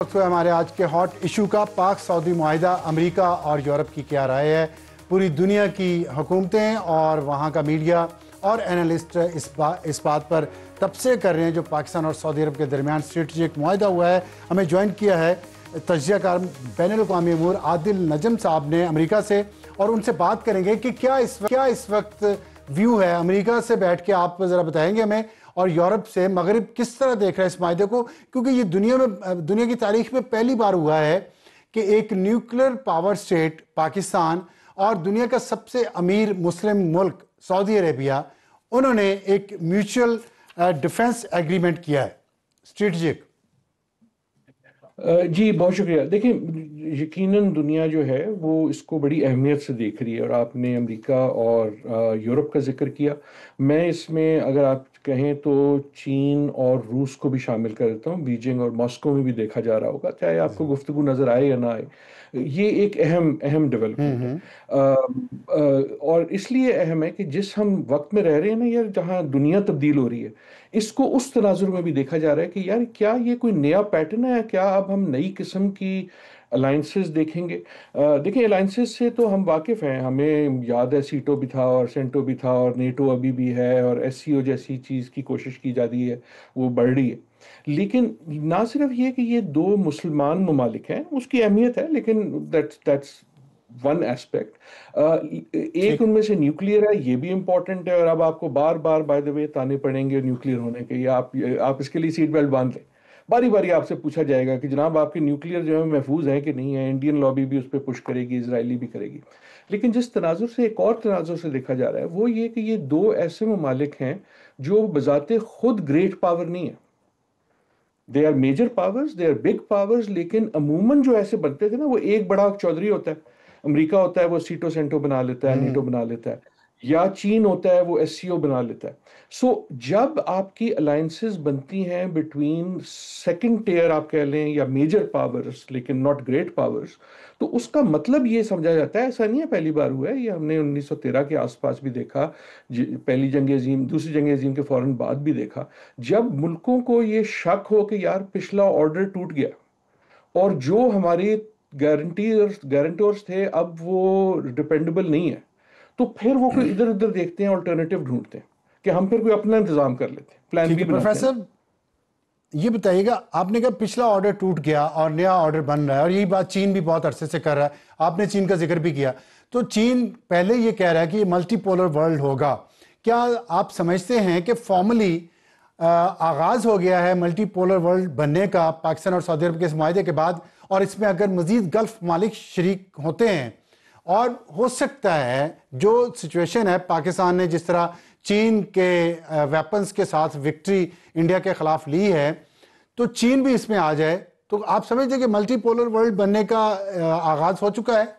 वक्त है हमारे आज के हॉट इशू का। पाक सऊदी मुआहिदा, अमेरिका और यूरोप की क्या राय है। पूरी दुनिया की हुकूमतें और वहाँ का मीडिया और एनालिस्ट इस बात पर तबसरे कर रहे हैं जो पाकिस्तान और सऊदी अरब के दरमियान स्ट्रेटजिक मुआहिदा हुआ है। हमें ज्वाइन किया है तजज़ियाकार बैनुल-अक़वामी अमूर आदिल नजम साहब ने अमेरिका से, और उनसे बात करेंगे कि क्या इस वक्त व्यू है। अमेरिका से बैठ के आप ज़रा बताएंगे हमें, और यूरोप से मगरिब किस तरह देख रहा है इस मायदे को, क्योंकि ये दुनिया की तारीख में पहली बार हुआ है कि एक न्यूक्लियर पावर स्टेट पाकिस्तान और दुनिया का सबसे अमीर मुस्लिम मुल्क सऊदी अरेबिया, उन्होंने एक म्यूचुअल डिफेंस एग्रीमेंट किया है स्ट्रेटजिक। जी बहुत शुक्रिया। देखिए, यकीनन दुनिया जो है वो इसको बड़ी अहमियत से देख रही है, और आपने अमेरिका और यूरोप का जिक्र किया। मैं इसमें अगर आप कहें तो चीन और रूस को भी शामिल कर देता हूँ। बीजिंग और मॉस्को में भी देखा जा रहा होगा, चाहे आपको गुफ्तगू नज़र आए या ना आए। ये एक अहम डेवलपमेंट है। और इसलिए अहम है कि जिस हम वक्त में रह रहे हैं ना यार, जहाँ दुनिया तब्दील हो रही है, इसको उस तनाजुर में भी देखा जा रहा है कि यार क्या ये कोई नया पैटर्न है, क्या अब हम नई किस्म की अलाइंसेस देखेंगे। देखिए, अलाइंसेस से तो हम वाकिफ हैं, हमें याद है सीटो भी था और सेंटो भी था और नेटो अभी भी है, और एससीओ जैसी चीज़ की कोशिश की जा रही है, वो बढ़ रही है। लेकिन ना सिर्फ ये कि ये दो मुसलमान ममालिक हैं, उसकी अहमियत है, लेकिन दैट्स वन एस्पेक्ट। एक उनमें से न्यूक्लियर है, ये भी इंपॉर्टेंट है। और अब आपको बार बार बाय द वे ताने पड़ेंगे न्यूक्लियर होने के, या आप इसके लिए सीट बेल्ट बांध लें। बारी बारी आपसे पूछा जाएगा कि जनाब आपके न्यूक्लियर जो है महफूज है कि नहीं है। इंडियन लॉबी भी उस पर पुश करेगी, इजरायली भी करेगी। लेकिन जिस तनाजुर से, एक और तनाजुर से देखा जा रहा है, वो ये कि ये दो ऐसे ममालिक हैं जो बजाते खुद ग्रेट पावर नहीं है। They are major powers, they are big powers, लेकिन अमूमन जो ऐसे बनते थे ना, वो एक बड़ा चौधरी होता है। अमेरिका होता है वो सीटो सेंटो बना लेता है, नेटो बना लेता है, या चीन होता है वो एससीओ बना लेता है। सो जब आपकी अलायंसेस बनती हैं बिटवीन सेकंड टियर आप कह लें, या मेजर पावर्स लेकिन नॉट ग्रेट पावर्स, तो उसका मतलब ये समझा जाता है, ऐसा नहीं है पहली बार हुआ है, ये हमने 1913 के आसपास भी देखा, पहली जंग अजीम, दूसरी जंग अजीम के फौरन बाद भी देखा, जब मुल्कों को ये शक हो कि यार पिछला ऑर्डर टूट गया और जो हमारे गारंटर्स थे अब वो डिपेंडेबल नहीं है, तो फिर वो कोई इधर उधर देखते हैं, ऑल्टरनेटिव ढूंढते हैं कि हम फिर कोई अपना इंतजाम कर लेते हैं, प्लान बी बनाते हैं। प्रोफेसर ये बताइएगा, आपने कहा पिछला ऑर्डर टूट गया और नया ऑर्डर बन रहा है, और यही बात चीन भी बहुत अरसे से कर रहा है। आपने चीन का जिक्र भी किया, तो चीन पहले ये कह रहा है कि ये मल्टीपोलर वर्ल्ड होगा। क्या आप समझते हैं कि फॉर्मली आगाज हो गया है मल्टीपोलर वर्ल्ड बनने का पाकिस्तान और सऊदी अरब के इस मुआहदे के बाद, और इसमें अगर मजीद गल्फ मालिक शरीक होते हैं, और हो सकता है जो सिचुएशन है, पाकिस्तान ने जिस तरह चीन के वेपन्स के साथ विक्ट्री इंडिया के खिलाफ ली है, तो चीन भी इसमें आ जाए, तो आप समझते हैं कि मल्टीपोलर वर्ल्ड बनने का आगाज हो चुका है।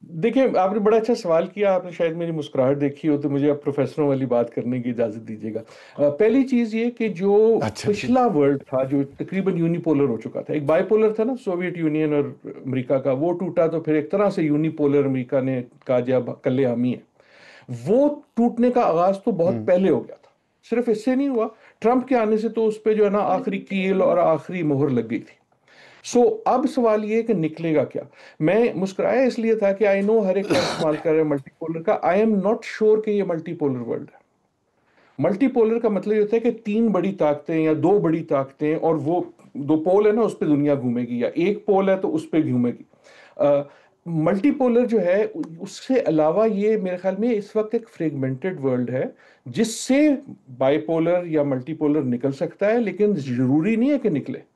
देखिए, आपने बड़ा अच्छा सवाल किया। आपने शायद मेरी मुस्कुराहट देखी हो, तो मुझे अब प्रोफेसरों वाली बात करने की इजाजत दीजिएगा। पहली चीज ये कि जो पिछला वर्ल्ड था, जो तकरीबन यूनिपोलर हो चुका था, एक बाइपोलर था ना, सोवियत यूनियन और अमेरिका का, वो टूटा, तो फिर एक तरह से यूनिपोलर अमेरिका ने कहा जब कल्ले हामी है। वो टूटने का आगाज तो बहुत पहले हो गया था, सिर्फ इससे नहीं हुआ, ट्रंप के आने से तो उस पर जो है ना आखिरी कील और आखिरी मोहर लग गई थी। अब सवाल ये कि निकलेगा क्या। मैं मुस्कुराया इसलिए था कि आई नो हर एक लफ्ज इस्तेमाल कर रहे हैं मल्टीपोलर का। आई एम नॉट श्योर कि ये मल्टीपोलर वर्ल्ड है। मल्टीपोलर का मतलब ये होता है कि तीन बड़ी ताकतें या दो बड़ी ताकतें, और वो दो पोल है ना, उस पर दुनिया घूमेगी, या एक पोल है तो उस पर घूमेगी। मल्टीपोलर जो है, उससे अलावा ये मेरे ख्याल में इस वक्त एक फ्रेगमेंटेड वर्ल्ड है, जिससे बाइपोलर या मल्टीपोलर निकल सकता है, लेकिन जरूरी नहीं है कि निकले।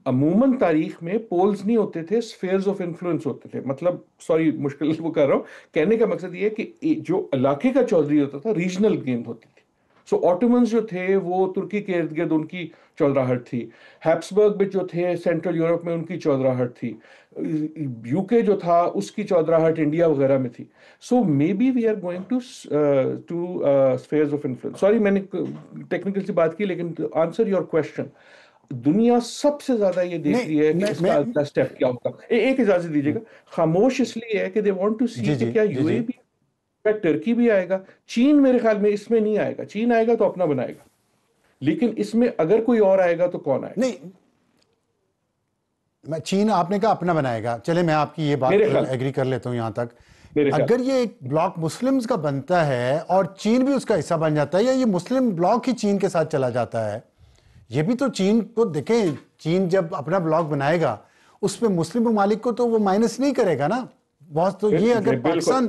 अमूमन तारीख में पोल्स नहीं होते थे, स्फेयर्स ऑफ इन्फ्लुएंस होते थे। मतलब सॉरी, मुश्किल वो कर रहा हूं, कहने का मकसद ये है कि जो इलाके का चौधरी होता था, रीजनल गेंद होती थी। ऑटोमन्स जो थे वो तुर्की के इर्द गिर्द उनकी चौधराहट थी। हैप्सबर्ग में जो थे सेंट्रल यूरोप में, उनकी चौधराहट थी। यूके जो था उसकी चौधराहट इंडिया वगैरह में थी। So maybe we are going to spheres of influence. Sorry मैंने टेक्निकल से बात की, लेकिन आंसर योर क्वेश्चन, दुनिया सबसे ज्यादा ये देख रही है कि इसका अगला स्टेप क्या होगा। एक इजाजत दीजिएगा, खामोश इसलिए है कि दे वांट टू सी कि क्या यूएई, क्या टर्की भी आएगा। चीन मेरे ख्याल में इसमें नहीं आएगा, चीन आएगा तो अपना बनाएगा, लेकिन इसमें अगर कोई और आएगा तो कौन आएगा। नहीं, चीन आपने कहा अपना बनाएगा, चले मैं आपकी ये बात एग्री कर लेता हूँ यहाँ तक। अगर ये एक ब्लॉक मुस्लिम्स का बनता है और चीन भी उसका हिस्सा बन जाता है, या ये मुस्लिम ब्लॉक ही चीन के साथ चला जाता है, ये भी तो चीन को देखें, चीन जब अपना ब्लॉक बनाएगा उसमें मुस्लिम ममालिक को तो वो माइनस नहीं करेगा ना बहुत। तो ये अगर पाकिस्तान,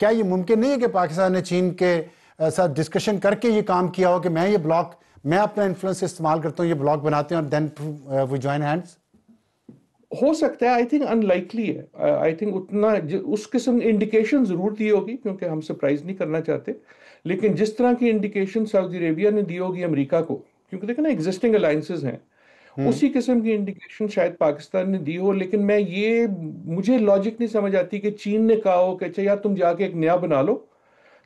क्या ये मुमकिन नहीं है कि पाकिस्तान ने चीन के साथ डिस्कशन करके ये काम किया हो कि मैं ये ब्लॉक, मैं अपना इन्फ्लुएंस इस्तेमाल करता हूँ, ये ब्लॉक बनाते हैं और देन वी जॉइन हैंड्स? हो सकता है, आई थिंक अनलाइकली है। आई थिंक उतना उस किस्म इंडिकेशन जरूर दी होगी, क्योंकि हम सरप्राइज नहीं करना चाहते, लेकिन जिस तरह की इंडिकेशन सऊदी अरेबिया ने दी होगी अमेरिका को, क्योंकि देखो ना एग्जिस्टिंग अलायंसेस हैं, उसी किस्म की इंडिकेशन शायद पाकिस्तान ने दी हो। लेकिन मुझे लॉजिक नहीं समझ आती कि चीन ने कहा हो कि अच्छा यार तुम जाके एक नया बना लो,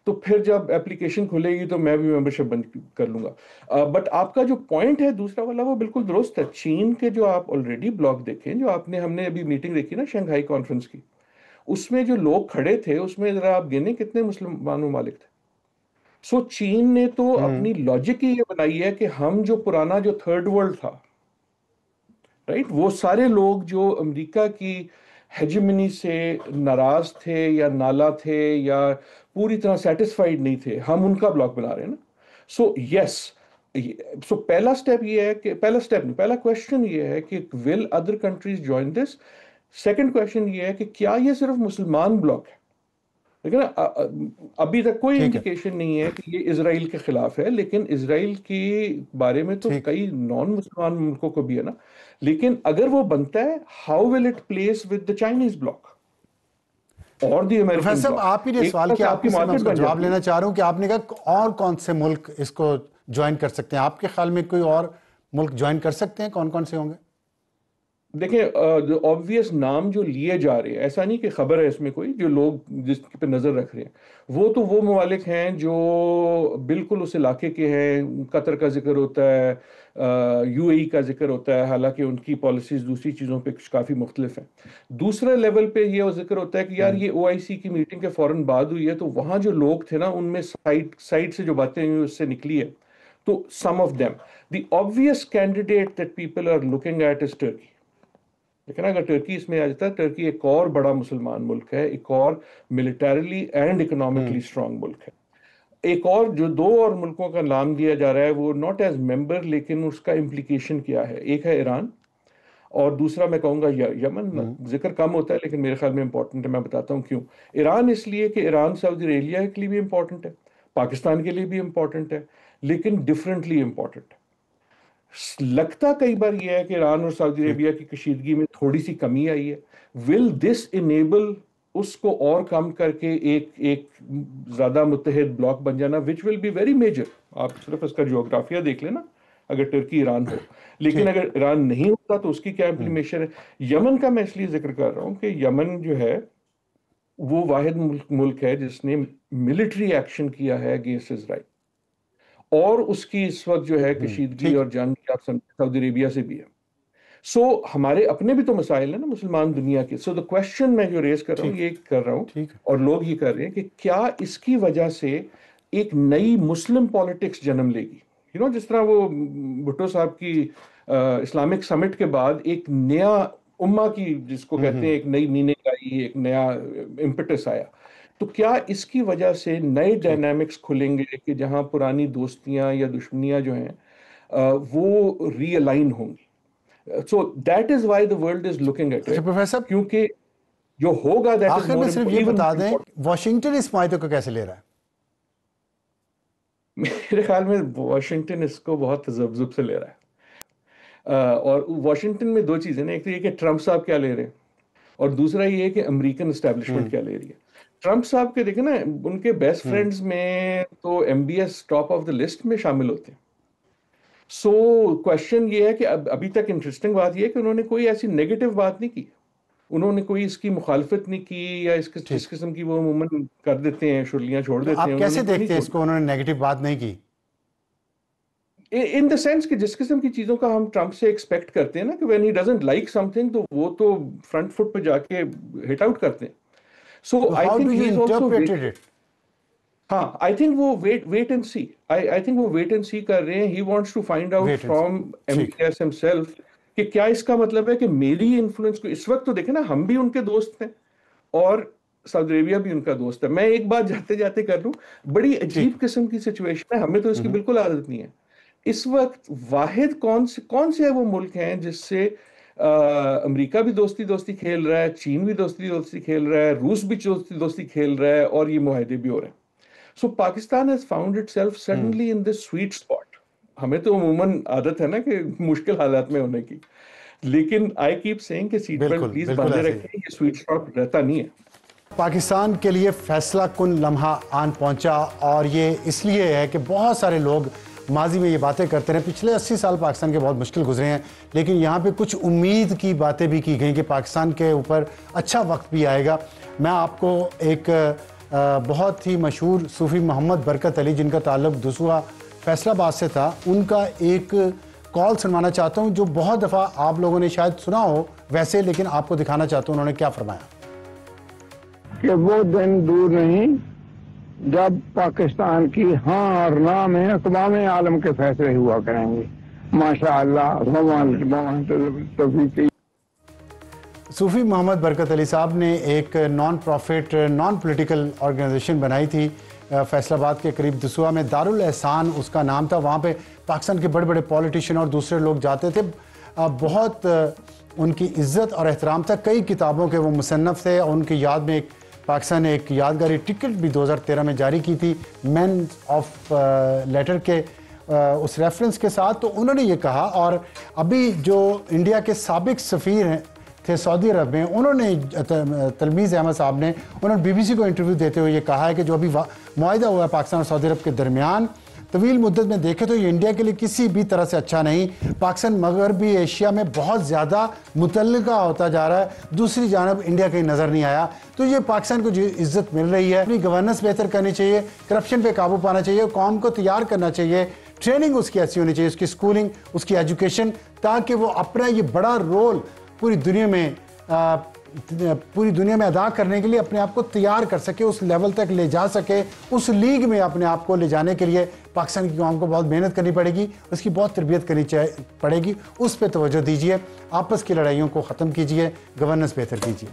तो फिर जब एप्लीकेशन खुलेगी तो मैं भी मेंबरशिप बंद कर लूंगा। बट आपका जो पॉइंट है दूसरा वाला वो बिल्कुल दुरुस्त है। चीन के जो आप ऑलरेडी ब्लॉक देखें, जो हमने अभी मीटिंग देखी ना शंघाई कॉन्फ्रेंस की, उसमें जो लोग खड़े थे उसमें जरा आप गिने कितने मुसलमान ममालिक थे। सो चीन ने तो अपनी लॉजिक ही ये बनाई है कि हम जो पुराना जो थर्ड वर्ल्ड था, राइट, वो सारे लोग जो अमेरिका की हेजेमनी से नाराज थे या नाला थे या पूरी तरह सेटिस्फाइड नहीं थे, हम उनका ब्लॉक बना रहे हैं ना। सो यस, सो पहला स्टेप ये है कि पहला क्वेश्चन ये है कि will other countries join this. Second question ये है कि क्या ये सिर्फ मुसलमान ब्लॉक है। लेकिन अभी तक कोई इंडिकेशन नहीं है कि ये इजराइल के खिलाफ है, लेकिन इजराइल के बारे में तो कई नॉन मुसलमान मुल्कों को भी है ना। लेकिन अगर वो बनता है, how will it place with the Chinese block और द अमेरिकन ब्लॉक? आप ही ने सवाल किया, आपकी मार्केट में जवाब लेना चाह रहा हूं कि आपने कहा और कौन से मुल्क इसको ज्वाइन कर सकते हैं, आपके ख्याल में कोई और मुल्क ज्वाइन कर सकते हैं, कौन कौन से होंगे? देखिए, ऑब्वियस नाम जो लिए जा रहे हैं, ऐसा नहीं कि खबर है इसमें कोई, जो लोग जिस पे नजर रख रहे हैं वो ममालिक हैं जो बिल्कुल उस इलाके के हैं। कतर का जिक्र होता है, यूएई का जिक्र होता है, हालांकि उनकी पॉलिसीज दूसरी चीज़ों पे काफ़ी मुख्तलिफ हैं। दूसरे लेवल पे ये जिक्र होता है कि यार ये ओआईसी की मीटिंग के फौरन बाद हुई है, तो वहाँ जो लोग थे ना उनमें साइड से जो बातें हुई उससे निकली है। तो some of them, the obvious candidate that people are looking at is Turkey. लेकिन अगर टर्की इसमें आ जाता है, टर्की एक और बड़ा मुसलमान मुल्क है, एक और मिलिटरीली एंड इकोनॉमिकली स्ट्रांग मुल्क है। एक और जो दो और मुल्कों का नाम दिया जा रहा है, वो नॉट एज मेंबर, लेकिन उसका इम्प्लीकेशन क्या है, एक है ईरान और दूसरा मैं कहूंगा यमन। जिक्र कम होता है लेकिन मेरे ख्याल में इंपॉर्टेंट है, मैं बताता हूँ क्यों। ईरान इसलिए कि ईरान सऊदी अरेबिया के लिए भी इंपॉर्टेंट है, पाकिस्तान के लिए भी इंपॉर्टेंट है, लेकिन डिफरेंटली इंपॉर्टेंट है। लगता कई बार यह है कि ईरान और सऊदी अरेबिया की कशीदगी में थोड़ी सी कमी आई है। विल दिस इनेबल उसको और कम करके एक ज्यादा मुत्तहिद ब्लॉक बन जाना, which will be very major. आप सिर्फ इसका ज्योग्राफिया देख लेना, अगर टर्की ईरान हो। लेकिन अगर ईरान नहीं होता तो उसकी क्या इम्प्लीमेशन है। यमन का मैं इसलिए जिक्र कर रहा हूं कि यमन जो है वो वाहिद मुल्क है जिसने मिलिट्री एक्शन किया है अगेंस्ट इसराइल, और उसकी इस वक्त जो है कशीदगी और जंग आप सऊदी अरेबिया से भी है। सो हमारे अपने भी तो मसाइल है ना मुसलमान दुनिया के। सो द क्वेश्चन मैं जो रेज कर रहा हूँ, ये कर रहा हूँ और लोग ये कर रहे हैं कि क्या इसकी वजह से एक नई मुस्लिम पॉलिटिक्स जन्म लेगी। जिस तरह वो भुट्टो साहब की इस्लामिक समिट के बाद एक नया उम्मा की, जिसको कहते हैं, एक नई मीनिंग आई, एक नया इम्पेटस आया। तो क्या इसकी वजह से नए डायनामिक्स खुलेंगे कि जहां पुरानी दोस्तियां या दुश्मनियां जो हैं वो रीअलाइन होंगी। So that is why the world is looking at it. Professor, क्योंकि जो होगा दैट इज आखिर में मोर सिर्फ ये बता दें, वॉशिंगटन इस मायदे को कैसे ले रहा है? मेरे ख्याल में वॉशिंगटन इसको बहुत तजब्जुब से ले रहा है। और वॉशिंगटन में दो चीजें ना, एक तो ये कि ट्रंप साहब क्या ले रहे हैं, और दूसरा ये है कि अमेरिकन एस्टेब्लिशमेंट क्या ले रही है। ट्रंप साहब के देखे ना, उनके बेस्ट फ्रेंड्स में तो MBS top of the list में शामिल होते हैं। सो क्वेश्चन ये है कि अभी तक इंटरेस्टिंग बात ये है कि उन्होंने कोई ऐसी नेगेटिव बात नहीं की, उन्होंने कोई इसकी मुखालफत नहीं की, या जिस किस्म की वो अमूमन कर देते हैं, शुर्लियां छोड़ देते हैं। आप कैसे देखते हैं इसको, उन्होंने नेगेटिव बात नहीं की? इन द सेंस कि जिस किस्म की चीजों का हम ट्रंप से एक्सपेक्ट करते हैं ना, कि when he doesn't like something तो वो तो फ्रंट फुट पे जाके हिट आउट करते हैं। So I think he is also, हाँ, आई थिंक वो wait and see, I think वो वेट एंड सी कर रहे हैं। He wants to find out from MBS himself कि क्या इसका मतलब है कि मेरी इन्फ्लुएंस को, इस वक्त तो देखे ना, हम भी उनके दोस्त हैं और सऊदी अरेबिया भी उनका दोस्त है। मैं एक बात जाते जाते कर लूं, बड़ी जी। अजीब किस्म की सिचुएशन है, हमें तो इसकी बिल्कुल आदत नहीं है। इस वक्त वाहिद कौन से है वो मुल्क हैं जिससे अमेरिका भी दोस्ती दोस्ती खेल रहा है, चीन भी दोस्ती दोस्ती खेल रहा है, रूस भी दोस्ती दोस्ती खेल रहा है, और ये मुआहदे भी हो रहे हैं। So Pakistan has found itself suddenly in this sweet spot. हमें तो अमूमन आदत है ना कि मुश्किल हालात में होने की, लेकिन आई कीप सेइंग कि सीट बेल्ट बिल्कुल प्लीज बिल्कुल बांधे ऐसे ही। रखें, ये स्वीट स्पॉट रहता नहीं है। पाकिस्तान के लिए फैसला कुन लम्हा आन पहुंचा, और ये इसलिए है कि बहुत सारे लोग माजी में ये बातें करते रहे। पिछले 80 साल पाकिस्तान के बहुत मुश्किल गुजरे हैं, लेकिन यहाँ पे कुछ उम्मीद की बातें भी की गई कि पाकिस्तान के ऊपर अच्छा वक्त भी आएगा। मैं आपको एक बहुत ही मशहूर सूफ़ी मोहम्मद बरकत अली, जिनका ताल्लुक दुसुआ फैसलाबाद से था, उनका एक कॉल सुनवाना चाहता हूँ जो बहुत दफ़ा आप लोगों ने शायद सुना हो वैसे, लेकिन आपको दिखाना चाहता हूँ उन्होंने क्या फरमाया। कि वो दिन दूर नहीं जब पाकिस्तान की हाँ और ना में अक़वाम आलम के फैसले हुआ करेंगे। माशाअल्लाह। सूफ़ी मोहम्मद बरकत अली साहब ने एक non profit non political organization बनाई थी फैसलाबाद के करीब दसूहा में, दारुल एहसान उसका नाम था। वहाँ पे पाकिस्तान के बड़े बड़े पॉलिटिशियन और दूसरे लोग जाते थे। बहुत उनकी इज़्ज़त और एहतराम था। कई किताबों के वो मुसन्नफ़ थे, और उनकी याद में एक पाकिस्तान ने एक यादगारी टिकट भी 2013 में जारी की थी मैन ऑफ लेटर के उस रेफरेंस के साथ। तो उन्होंने ये कहा, और अभी जो इंडिया के साबिक सफ़ीर हैं थे सऊदी अरब में, उन्होंने तलमीज़ अहमद साहब ने उन्होंने बीबीसी को इंटरव्यू देते हुए ये कहा है कि जो अभी मुआहिदा हुआ है पाकिस्तान और सऊदी अरब के दरमियान, तवील मुद्दत में देखें तो ये इंडिया के लिए किसी भी तरह से अच्छा नहीं। पाकिस्तान मगरबी एशिया में बहुत ज़्यादा मुतल्लिका होता जा रहा है, दूसरी जानब इंडिया कहीं नज़र नहीं आया। तो ये पाकिस्तान को जो इज़्ज़त मिल रही है, अपनी गवर्नेंस बेहतर करनी चाहिए, करप्शन पे काबू पाना चाहिए, कौम को तैयार करना चाहिए, ट्रेनिंग उसकी ऐसी होनी चाहिए, उसकी स्कूलिंग, उसकी एजुकेशन, ताकि वो अपना ये बड़ा रोल पूरी दुनिया में अदा करने के लिए अपने आप को तैयार कर सके, उस लेवल तक ले जा सके। उस लीग में अपने आप को ले जाने के लिए पाकिस्तान की कौम को बहुत मेहनत करनी पड़ेगी, उसकी बहुत तरबियत करनी पड़ेगी। उस पर तवज्जो दीजिए, आपस की लड़ाइयों को ख़त्म कीजिए, गवर्नेंस बेहतर कीजिए।